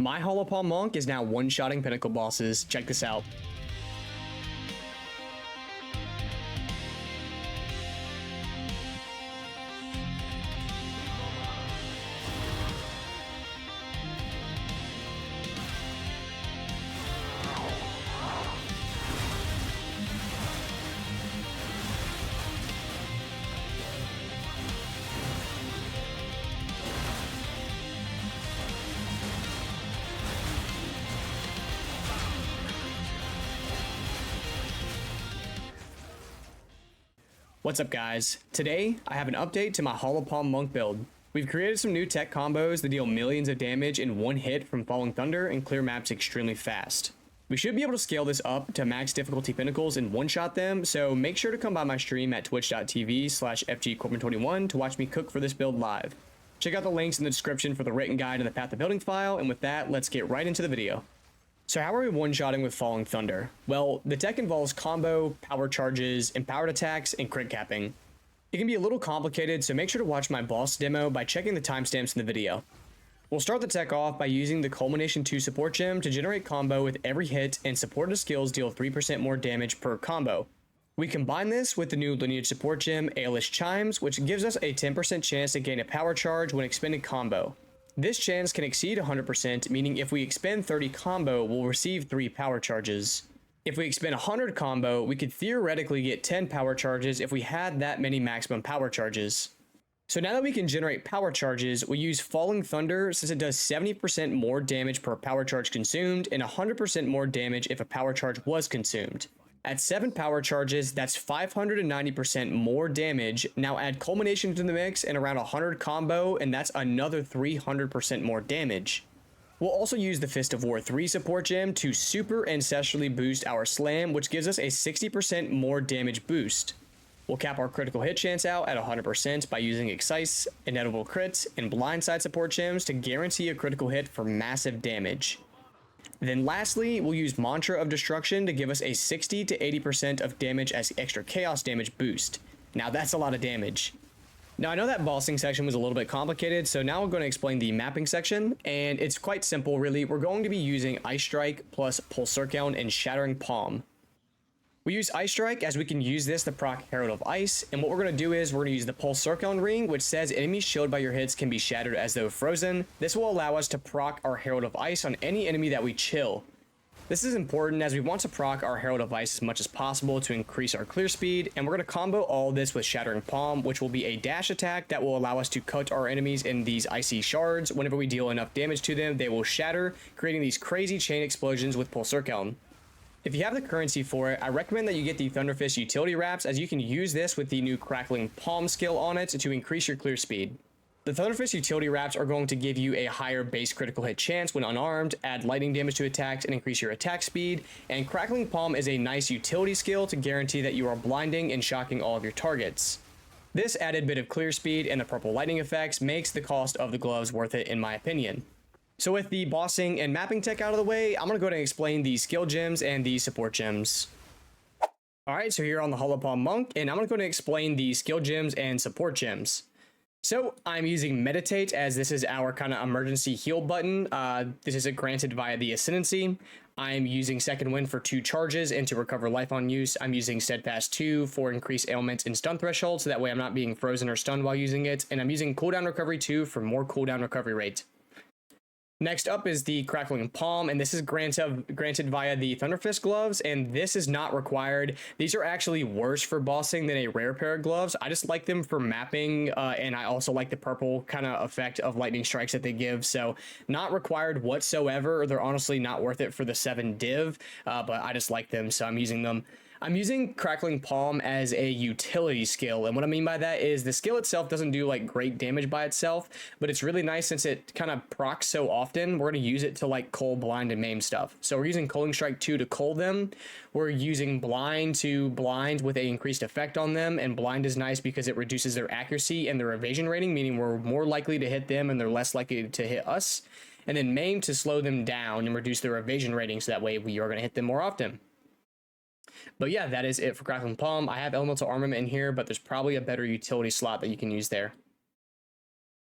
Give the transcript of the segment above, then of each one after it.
My Holopalm Monk is now one-shotting pinnacle bosses. Check this out. What's up guys? Today, I have an update to my Holopalm Monk build. We've created some new tech combos that deal millions of damage in one hit from Falling Thunder and clear maps extremely fast. We should be able to scale this up to max difficulty pinnacles and one-shot them, so make sure to come by my stream at twitch.tv/FGCorbin21 to watch me cook for this build live. Check out the links in the description for the written guide and the path to building file, and with that, let's get right into the video. So how are we one-shotting with Falling Thunder? Well, the tech involves combo, power charges, empowered attacks, and crit capping. It can be a little complicated, so make sure to watch my boss demo by checking the timestamps in the video. We'll start the tech off by using the Culmination 2 support gem to generate combo with every hit, and supported skills deal 3% more damage per combo. We combine this with the new Lineage support gem, Aelish Chimes, which gives us a 10% chance to gain a power charge when expending combo. This chance can exceed 100%, meaning if we expend 30 combo, we'll receive 3 power charges. If we expend 100 combo, we could theoretically get 10 power charges if we had that many maximum power charges. So now that we can generate power charges, we use Falling Thunder since it does 70% more damage per power charge consumed and 100% more damage if a power charge was consumed. At 7 power charges, that's 590% more damage. Now add Culmination to the mix and around 100 combo, and that's another 300% more damage. We'll also use the Fist of War 3 support gem to super ancestrally boost our slam, which gives us a 60% more damage boost. We'll cap our critical hit chance out at 100% by using Excise, Inedible Crits, and Blindside support gems to guarantee a critical hit for massive damage. Then lastly, we'll use Mantra of Destruction to give us a 60 to 80% of damage as extra chaos damage boost. Now that's a lot of damage. Now I know that bossing section was a little bit complicated, so now I'm going to explain the mapping section, and it's quite simple really. We're going to be using Ice Strike plus Pulse Circon and Shattering Palm. We use Ice Strike as we can use this to proc Herald of Ice, and what we're going to do is we're going to use the Pulse Circon ring, which says enemies shielded by your hits can be shattered as though frozen. This will allow us to proc our Herald of Ice on any enemy that we chill. This is important as we want to proc our Herald of Ice as much as possible to increase our clear speed, and we're going to combo all this with Shattering Palm, which will be a dash attack that will allow us to cut our enemies in these icy shards. Whenever we deal enough damage to them, they will shatter, creating these crazy chain explosions with Pulse Circon. If you have the currency for it, I recommend that you get the Thunderfist utility wraps, as you can use this with the new Crackling Palm skill on it to increase your clear speed. The Thunderfist utility wraps are going to give you a higher base critical hit chance when unarmed, add lightning damage to attacks, and increase your attack speed, and Crackling Palm is a nice utility skill to guarantee that you are blinding and shocking all of your targets. This added bit of clear speed and the purple lightning effects makes the cost of the gloves worth it in my opinion. So with the bossing and mapping tech out of the way, I'm going to go ahead and explain the skill gems and the support gems. Alright, so here on the Holopalm Monk, and I'm going to go ahead and explain the skill gems and support gems. So I'm using Meditate as this is our kind of emergency heal button. This is granted via the Ascendancy. I'm using Second Wind for 2 charges and to recover life on use. I'm using Steadfast 2 for increased ailments and stun threshold, so that way I'm not being frozen or stunned while using it. And I'm using Cooldown Recovery 2 for more cooldown recovery rate. Next up is the Crackling Palm, and this is granted via the Thunderfist gloves, and this is not required. These are actually worse for bossing than a rare pair of gloves. I just like them for mapping, and I also like the purple kind of effect of lightning strikes that they give, so not required whatsoever, or they're honestly not worth it for the 7 div, but I just like them, so I'm using them. I'm using Crackling Palm as a utility skill, and what I mean by that is the skill itself doesn't do like great damage by itself, but it's really nice since it kind of procs so often. We're going to use it to like cull, blind, and maim stuff. So we're using Culling Strike 2 to cull them. We're using Blind to blind with an increased effect on them, and Blind is nice because it reduces their accuracy and their evasion rating, meaning we're more likely to hit them and they're less likely to hit us. And then Maim to slow them down and reduce their evasion rating, so that way we are going to hit them more often. But yeah, that is it for Crackling Palm. I have Elemental Armament in here, but there's probably a better utility slot that you can use there.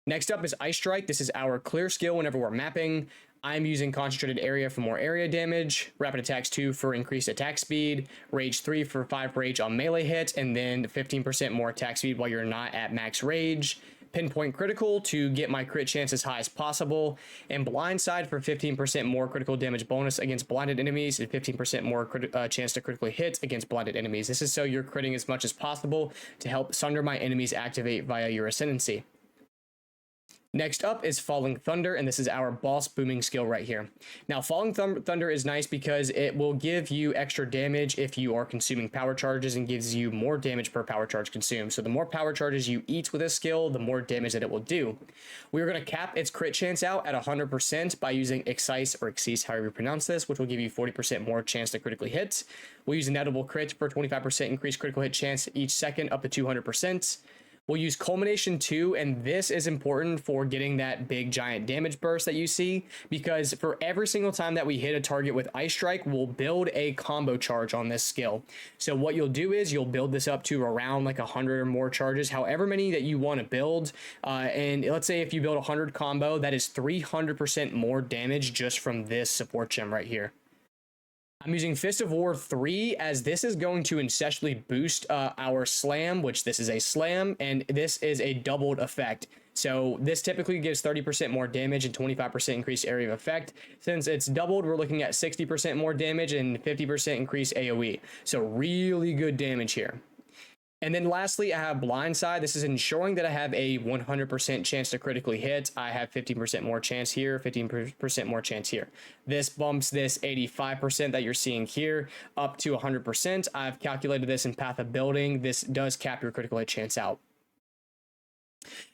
Next up is Ice Strike. This is our clear skill whenever we're mapping. I'm using Concentrated Area for more area damage, Rapid Attacks 2 for increased attack speed, Rage 3 for 5 rage on melee hits, and then 15% more attack speed while you're not at max rage. Pinpoint Critical to get my crit chance as high as possible, and Blindside for 15% more critical damage bonus against blinded enemies and 15% more chance to critically hit against blinded enemies. This is so you're critting as much as possible to help sunder my enemies activate via your Ascendancy. Next up is Falling Thunder, and this is our boss booming skill right here. Now, Falling Thunder is nice because it will give you extra damage if you are consuming power charges and gives you more damage per power charge consumed. So the more power charges you eat with this skill, the more damage that it will do. We're going to cap its crit chance out at 100% by using Excise or Excease, however you pronounce this, which will give you 40% more chance to critically hit. We'll use Inedible Crit for 25% increased critical hit chance each second up to 200%. We'll use Culmination 2, and this is important for getting that big giant damage burst that you see, because for every single time that we hit a target with Ice Strike, we'll build a combo charge on this skill. So what you'll do is you'll build this up to around like 100 or more charges, however many that you want to build. And let's say if you build 100 combo, that is 300% more damage just from this support gem right here. I'm using Fist of War 3 as this is going to ancestally boost our slam, which this is a slam, and this is a doubled effect. So this typically gives 30% more damage and 25% increased area of effect. Since it's doubled, we're looking at 60% more damage and 50% increased AoE. So really good damage here. And then lastly, I have Blindside. This is ensuring that I have a 100% chance to critically hit. I have 15% more chance here, 15% more chance here. This bumps this 85% that you're seeing here up to 100%. I've calculated this in Path of Building. This does cap your critical hit chance out.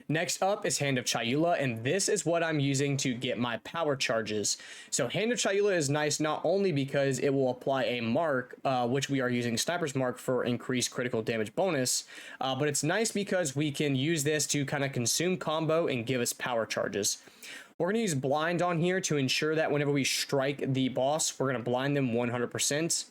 Next up is Hand of Chayula, and this is what I'm using to get my power charges. So Hand of Chayula is nice not only because it will apply a mark, which we are using Sniper's Mark for increased critical damage bonus, but it's nice because we can use this to kind of consume combo and give us power charges. We're going to use Blind on here to ensure that whenever we strike the boss, we're going to blind them 100%.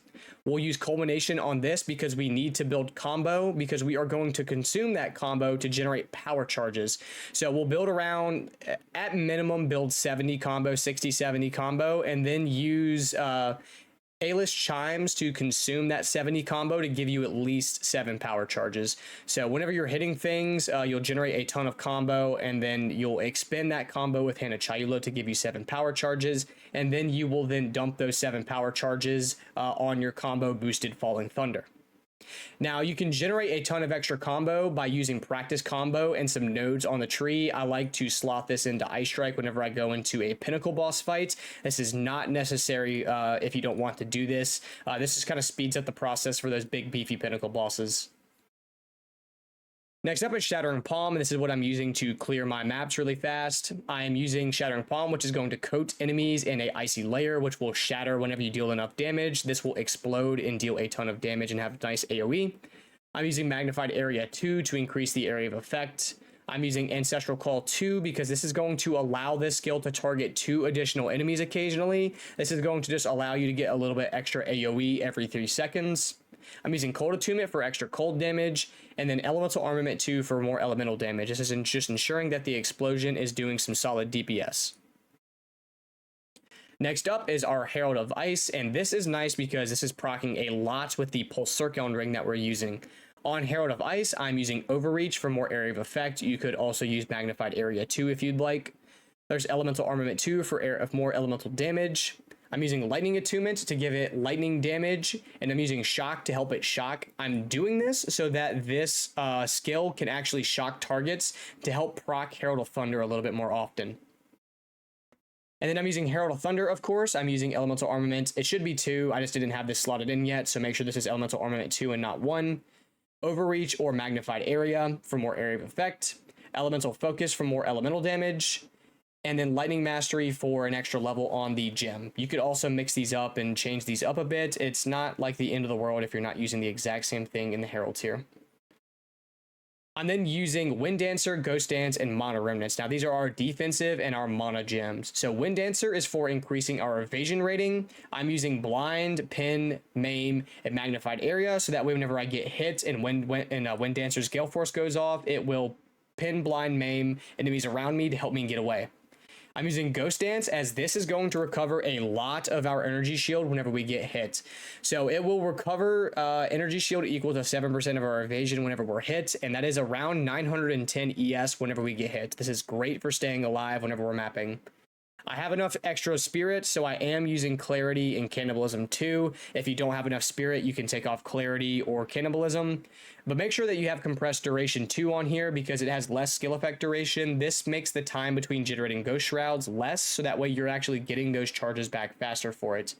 We'll use Culmination on this because we need to build combo, because we are going to consume that combo to generate power charges. So we'll build around, at minimum, build 70 combo, 60, 70 combo, and then use A-list Chimes to consume that 70 combo to give you at least 7 power charges. So whenever you're hitting things, you'll generate a ton of combo, and then you'll expend that combo with Hand of Chayula to give you 7 power charges, and then you will then dump those 7 power charges on your combo boosted Falling Thunder. Now, you can generate a ton of extra combo by using Practice Combo and some nodes on the tree. I like to slot this into Ice Strike whenever I go into a Pinnacle boss fight. This is not necessary if you don't want to do this. This just kind of speeds up the process for those big beefy Pinnacle bosses. Next up is Shattering Palm, and this is what I'm using to clear my maps really fast. I am using Shattering Palm, which is going to coat enemies in a icy layer, which will shatter whenever you deal enough damage. This will explode and deal a ton of damage and have nice AoE. I'm using Magnified Area 2 to increase the area of effect. I'm using Ancestral Call 2 because this is going to allow this skill to target 2 additional enemies occasionally. This is going to just allow you to get a little bit extra AoE every 3 seconds. I'm using Cold Attunement for extra cold damage, and then Elemental Armament 2 for more elemental damage. This is just ensuring that the explosion is doing some solid DPS. Next up is our Herald of Ice, and this is nice because this is proccing a lot with the Pulse Circon ring that we're using. On Herald of Ice, I'm using Overreach for more area of effect. You could also use Magnified Area 2 if you'd like. There's Elemental Armament 2 for more elemental damage. I'm using Lightning Attunement to give it lightning damage, and I'm using Shock to help it shock. I'm doing this so that this skill can actually shock targets to help proc Herald of Thunder a little bit more often. And then I'm using Herald of Thunder, of course. I'm using Elemental Armament. It should be 2. I just didn't have this slotted in yet, so make sure this is Elemental Armament 2 and not 1. Overreach or Magnified Area for more area of effect. Elemental Focus for more elemental damage. And then Lightning Mastery for an extra level on the gem. You could also mix these up and change these up a bit. It's not like the end of the world if you're not using the exact same thing in the Heralds here. I'm then using Wind Dancer, Ghost Dance, and Mana Remnants. Now, these are our defensive and our mana gems. So Wind Dancer is for increasing our evasion rating. I'm using Blind, Pin, Maim, and Magnified Area, so that way whenever I get hit and Wind Dancer's Gale Force goes off, it will pin, blind, maim enemies around me to help me get away. I'm using Ghost Dance as this is going to recover a lot of our energy shield whenever we get hit. So it will recover energy shield equal to 7% of our evasion whenever we're hit, and that is around 910 ES whenever we get hit. This is great for staying alive whenever we're mapping. I have enough extra spirit, so I am using clarity and cannibalism too. If you don't have enough spirit, you can take off clarity or cannibalism. But make sure that you have compressed duration 2 on here because it has less skill effect duration. This makes the time between generating ghost shrouds less, so that way you're actually getting those charges back faster for it.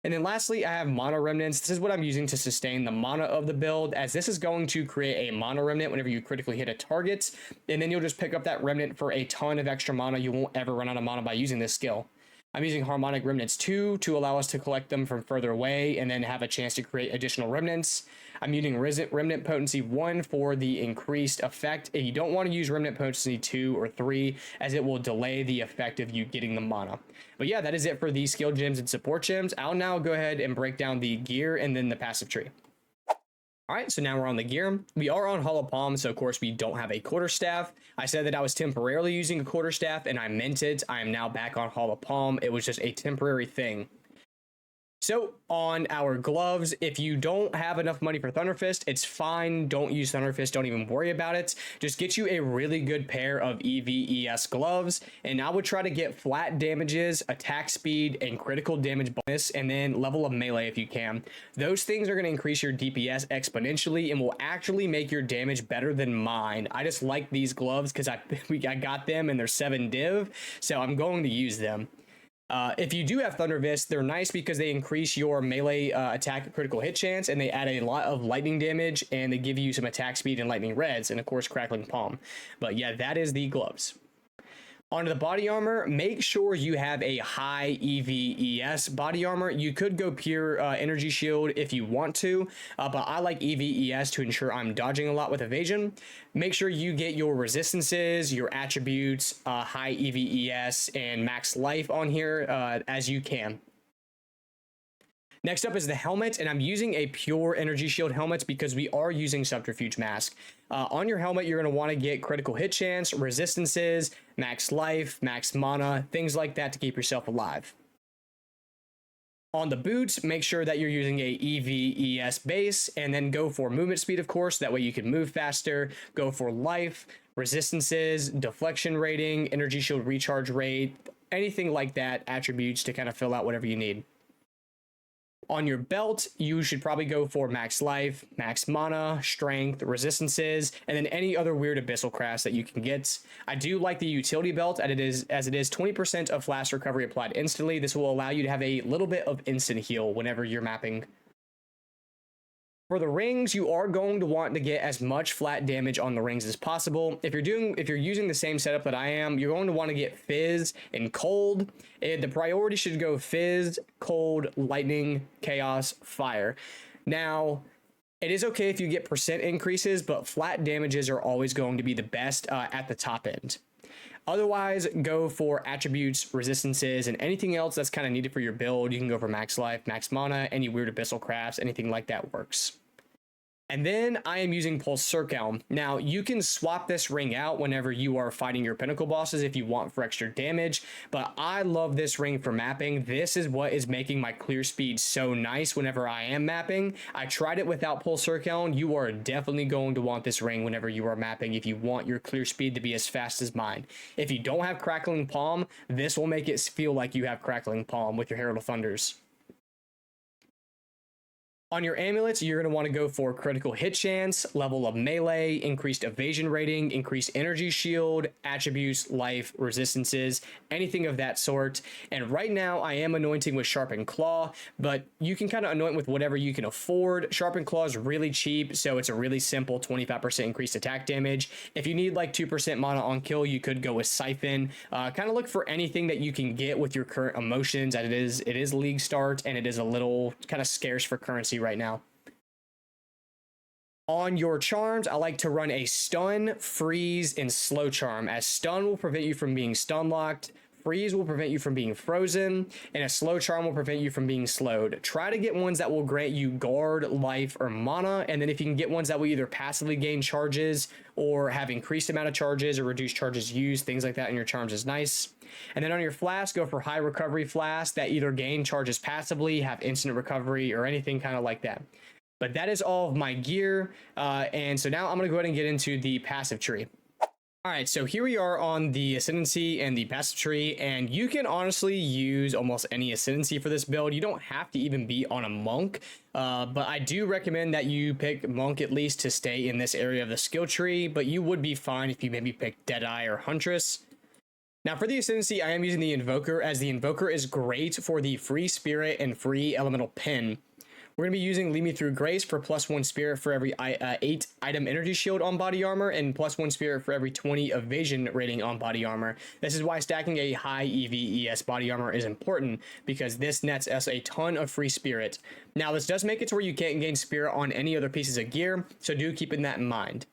And then lastly, I have mana remnants. This is what I'm using to sustain the mana of the build, as this is going to create a mana remnant whenever you critically hit a target, and then you'll just pick up that remnant for a ton of extra mana. You won't ever run out of mana by using this skill. I'm using harmonic remnants 2 to allow us to collect them from further away and then have a chance to create additional remnants. I'm using remnant potency 1 for the increased effect. You don't want to use remnant potency 2 or 3 as it will delay the effect of you getting the mana. But yeah, that is it for the skill gems and support gems. I'll now go ahead and break down the gear and then the passive tree. All right, so now we're on the gear. We are on Hollow Palm, so of course we don't have a quarterstaff. I said that I was temporarily using a quarterstaff, and I meant it. I am now back on Hollow Palm. It was just a temporary thing. So on our gloves, if you don't have enough money for Thunderfist, it's fine. Don't use Thunderfist. Don't even worry about it. Just get you a really good pair of EVES gloves, and I would try to get flat damages, attack speed, and critical damage bonus, and then level of melee if you can. Those things are going to increase your DPS exponentially and will actually make your damage better than mine. I just like these gloves because I got them and they're 7 div, so I'm going to use them. If you do have Thunderfist, they're nice because they increase your melee attack critical hit chance, and they add a lot of lightning damage, and they give you some attack speed and lightning reds, and of course crackling palm. But yeah, that is the gloves. Onto the body armor, make sure you have a high EVES body armor. You could go pure energy shield if you want to, but I like EVES to ensure I'm dodging a lot with evasion. Make sure you get your resistances, your attributes, high EVES, and max life on here as you can. Next up is the helmet, and I'm using a pure energy shield helmet because we are using subterfuge mask. On your helmet, you're going to want to get critical hit chance, resistances, max life, max mana, things like that to keep yourself alive. On the boots, make sure that you're using a EVES base, and then go for movement speed, of course, that way you can move faster. Go for life, resistances, deflection rating, energy shield recharge rate, anything like that, attributes to kind of fill out whatever you need. On your belt, you should probably go for max life, max mana, strength, resistances, and then any other weird abyssal crafts that you can get. I do like the utility belt as it is 20% of flash recovery applied instantly. This will allow you to have a little bit of instant heal whenever you're mapping. For the rings, you are going to want to get as much flat damage on the rings as possible. If you're using the same setup that I am, you're going to want to get Fizz and Cold. The priority should go Fizz, Cold, Lightning, Chaos, Fire. Now, it is okay if you get percent increases, but flat damages are always going to be the best at the top end. Otherwise, go for attributes, resistances, and anything else that's kind of needed for your build. You can go for max life, max mana, any weird abyssal crafts, anything like that works. And then I am using Pulse Circle. Now, you can swap this ring out whenever you are fighting your pinnacle bosses if you want for extra damage, but I love this ring for mapping. This is what is making my clear speed so nice whenever I am mapping. I tried it without Pulse Circle. You are definitely going to want this ring whenever you are mapping if you want your clear speed to be as fast as mine. If you don't have Crackling Palm, this will make it feel like you have Crackling Palm with your Herald of Thunders. On your amulets, you're going to want to go for critical hit chance, level of melee, increased evasion rating, increased energy shield, attributes, life, resistances, anything of that sort. And right now I am anointing with Sharpened Claw, but you can kind of anoint with whatever you can afford. Sharpened Claw is really cheap, so it's a really simple 25% increased attack damage. If you need like 2% mana on kill, you could go with Siphon. Kind of look for anything that you can get with your current emotions, as it is league start and it is a little kind of scarce for currency right now. On your charms, I like to run a stun, freeze, and slow charm, as stun will prevent you from being stun locked. freeze will prevent you from being frozen, and a slow charm will prevent you from being slowed. Try to get ones that will grant you guard, life, or mana, and then if you can get ones that will either passively gain charges or have increased amount of charges or reduced charges used, things like that in your charms is nice. And then on your flask, go for high recovery flask that either gain charges passively, have instant recovery, or anything kind of like that. But that is all of my gear, and so now I'm going to go ahead and get into the passive tree. All right, so here we are on the ascendancy and the passive tree, and you can honestly use almost any ascendancy for this build. You don't have to even be on a monk, but I do recommend that you pick monk at least to stay in this area of the skill tree, but you would be fine if you maybe pick Deadeye or Huntress. Now for the ascendancy, I am using the Invoker, as the Invoker is great for the free spirit and free elemental pin. We're going to be using Lead Me Through Grace for +1 spirit for every 8 item energy shield on body armor and +1 spirit for every 20 evasion rating on body armor. This is why stacking a high EV/ES body armor is important, because this nets us a ton of free spirit. Now this does make it to where you can't gain spirit on any other pieces of gear, so do keep that in mind.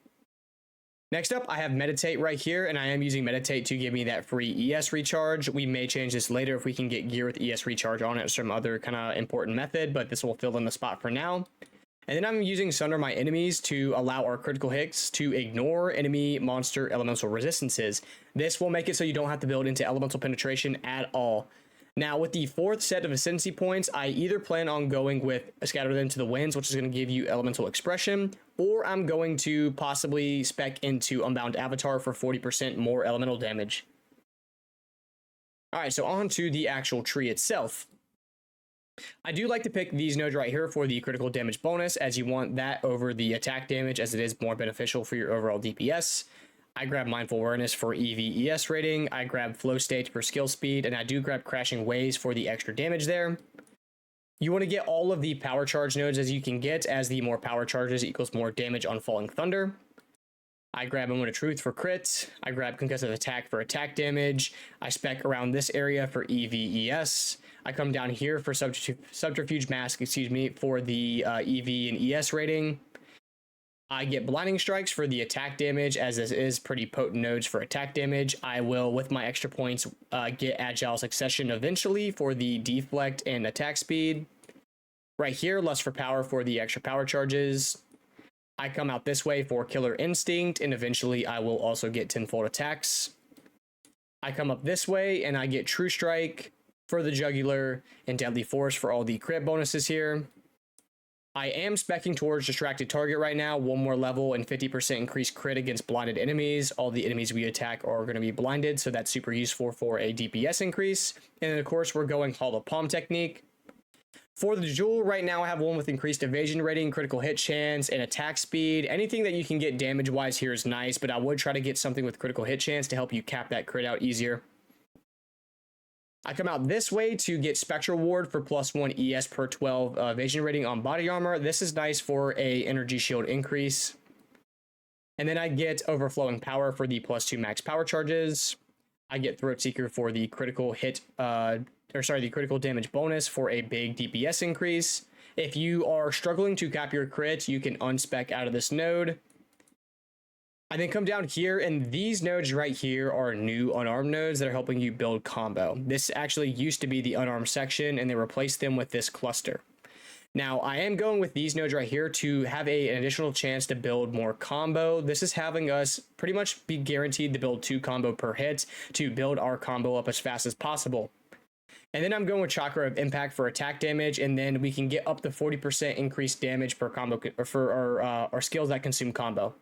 Next up, I have Meditate right here, and I am using Meditate to give me that free ES recharge. We may change this later if we can get gear with ES recharge on it or some other kind of important method, but this will fill in the spot for now. And then I'm using Sunder My Enemies to allow our critical hits to ignore enemy monster elemental resistances. This will make it so you don't have to build into elemental penetration at all. Now, with the fourth set of ascendancy points, I either plan on going with Scatter Them to the Winds, which is going to give you elemental expression, or I'm going to possibly spec into Unbound Avatar for 40% more elemental damage. Alright, so on to the actual tree itself. I do like to pick these nodes right here for the critical damage bonus, as you want that over the attack damage, as it is more beneficial for your overall DPS. I grab Mindful Awareness for EV/ES rating, I grab Flow State for skill speed, and I do grab Crashing Waves for the extra damage there. You want to get all of the power charge nodes as you can get, as the more power charges equals more damage on Falling Thunder. I grab Moment of Truth for crit, I grab Concussive Attack for attack damage, I spec around this area for EV/ES, I come down here for Subterfuge Mask, for the EV and ES rating. I get Blinding Strikes for the attack damage, as this is pretty potent nodes for attack damage. I will, with my extra points, get Agile Succession eventually for the deflect and attack speed. Right here, Lust for Power for the extra power charges. I come out this way for Killer Instinct, and eventually I will also get Tenfold Attacks. I come up this way, and I get True Strike for the Jugular, and Deadly Force for all the crit bonuses here. I am specking towards Distracted Target right now, 1 more level and 50% increased crit against blinded enemies. All the enemies we attack are going to be blinded, so that's super useful for a DPS increase. And then of course we're going Hollow Palm technique. For the Jewel, right now I have one with increased evasion rating, critical hit chance, and attack speed. Anything that you can get damage-wise here is nice, but I would try to get something with critical hit chance to help you cap that crit out easier. I come out this way to get Spectral Ward for +1 ES per 12 evasion rating on body armor. This is nice for a energy shield increase. And then I get Overflowing Power for the +2 max power charges. I get Throat Seeker for the critical hit, the critical damage bonus for a big DPS increase. If you are struggling to cap your crit, you can unspec out of this node. I then come down here, and these nodes right here are new unarmed nodes that are helping you build combo. This actually used to be the unarmed section, and they replaced them with this cluster. Now, I am going with these nodes right here to have an additional chance to build more combo. This is having us pretty much be guaranteed to build 2 combo per hit to build our combo up as fast as possible. And then I'm going with Chakra of Impact for attack damage, and then we can get up to 40% increased damage per combo for our skills that consume combo.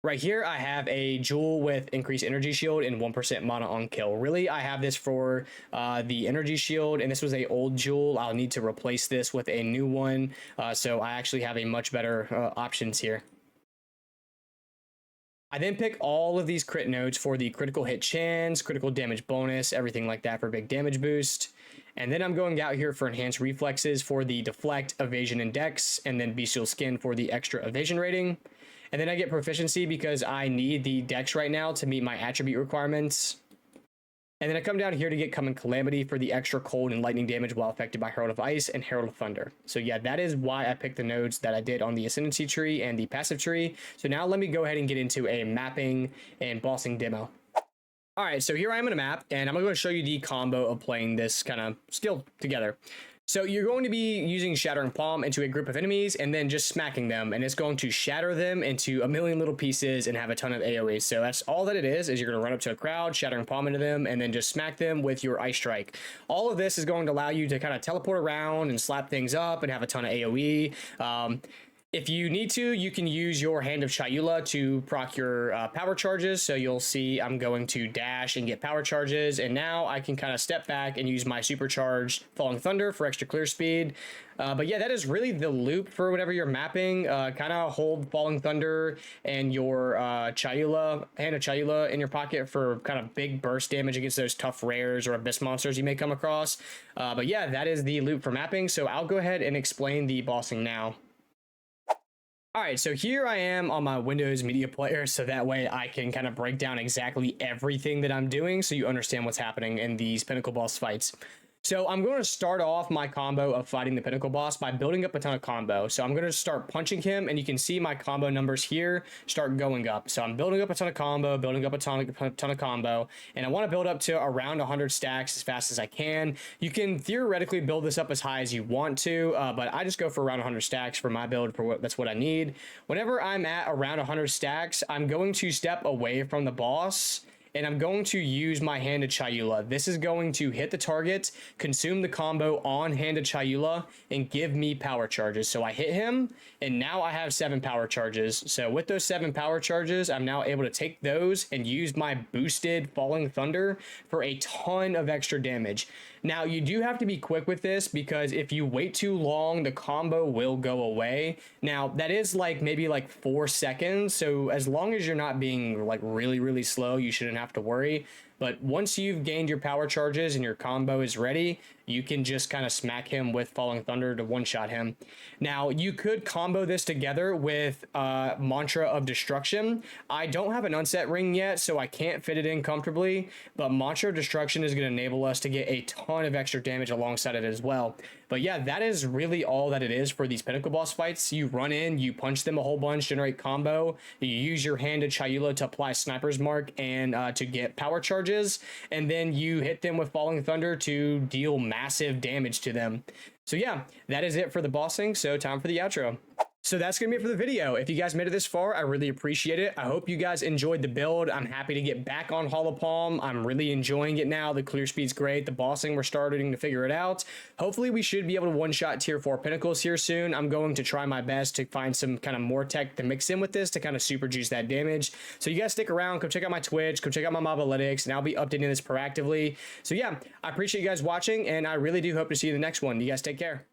Right here, I have a Jewel with increased energy shield and 1% mana on kill. Really, I have this for the energy shield, and this was a old Jewel. I'll need to replace this with a new one, so I actually have a much better options here. I then pick all of these crit nodes for the critical hit chance, critical damage bonus, everything like that for big damage boost. And then I'm going out here for enhanced reflexes for the deflect, evasion, and dex, and then bestial skin for the extra evasion rating. And then I get proficiency because I need the dex right now to meet my attribute requirements. And then I come down here to get Common Calamity for the extra cold and lightning damage while affected by Herald of Ice and Herald of Thunder. So yeah, that is why I picked the nodes that I did on the Ascendancy tree and the passive tree. So now let me go ahead and get into a mapping and bossing demo. All right, so here I am in a map, and I'm going to show you the combo of playing this kind of skill together. So you're going to be using Shattering Palm into a group of enemies and then just smacking them, and it's going to shatter them into a million little pieces and have a ton of AoE. So that's all that it is you're going to run up to a crowd, Shattering Palm into them, and then just smack them with your Ice Strike. All of this is going to allow you to kind of teleport around and slap things up and have a ton of AoE. If you need to, you can use your Hand of Chayula to proc your power charges. So you'll see I'm going to dash and get power charges. And now I can kind of step back and use my supercharged Falling Thunder for extra clear speed. But yeah, that is really the loop for whenever you're mapping. Kind of hold Falling Thunder and your Chayula, Hand of Chayula in your pocket for kind of big burst damage against those tough rares or abyss monsters you may come across. But yeah, that is the loop for mapping. So I'll go ahead and explain the bossing now. All right, so here I am on my Windows Media Player, so that way I can kind of break down exactly everything that I'm doing so you understand what's happening in these Pinnacle boss fights. So I'm going to start off my combo of fighting the Pinnacle boss by building up a ton of combo. So I'm going to start punching him, and you can see my combo numbers here start going up. So I'm building up a ton of combo, building up a ton of combo, and I want to build up to around 100 stacks as fast as I can. You can theoretically build this up as high as you want to, but I just go for around 100 stacks for my build. That's what I need. Whenever I'm at around 100 stacks, I'm going to step away from the boss, and I'm going to use my Hand of Chayula. This is going to hit the target, consume the combo on Hand of Chayula, and give me power charges. So I hit him, and now I have 7 power charges. So with those 7 power charges, I'm now able to take those and use my boosted Falling Thunder for a ton of extra damage. Now, you do have to be quick with this, because if you wait too long, the combo will go away. Now, that is maybe 4 seconds. So as long as you're not being really slow, you shouldn't have to worry. But once you've gained your power charges and your combo is ready, you can just kind of smack him with Falling Thunder to one-shot him. Now, you could combo this together with Mantra of Destruction. I don't have an unset ring yet, so I can't fit it in comfortably, but Mantra of Destruction is going to enable us to get a ton of extra damage alongside it as well. But yeah, that is really all that it is for these Pinnacle boss fights. You run in, you punch them a whole bunch, generate combo, you use your Hand of Chayula to apply Sniper's Mark and to get power charges, and then you hit them with Falling Thunder to deal massive damage to them. So yeah, that is it for the bossing, so time for the outro. So that's going to be it for the video. If you guys made it this far, I really appreciate it. I hope you guys enjoyed the build. I'm happy to get back on Hollow Palm. I'm really enjoying it now. The clear speed's great. The bossing, we're starting to figure it out. Hopefully, we should be able to one-shot tier 4 Pinnacles here soon. I'm going to try my best to find some kind of more tech to mix in with this to kind of super juice that damage. So you guys stick around. Come check out my Twitch. Come check out my Mobalytics, and I'll be updating this proactively. So yeah, I appreciate you guys watching, and I really do hope to see you in the next one. You guys take care.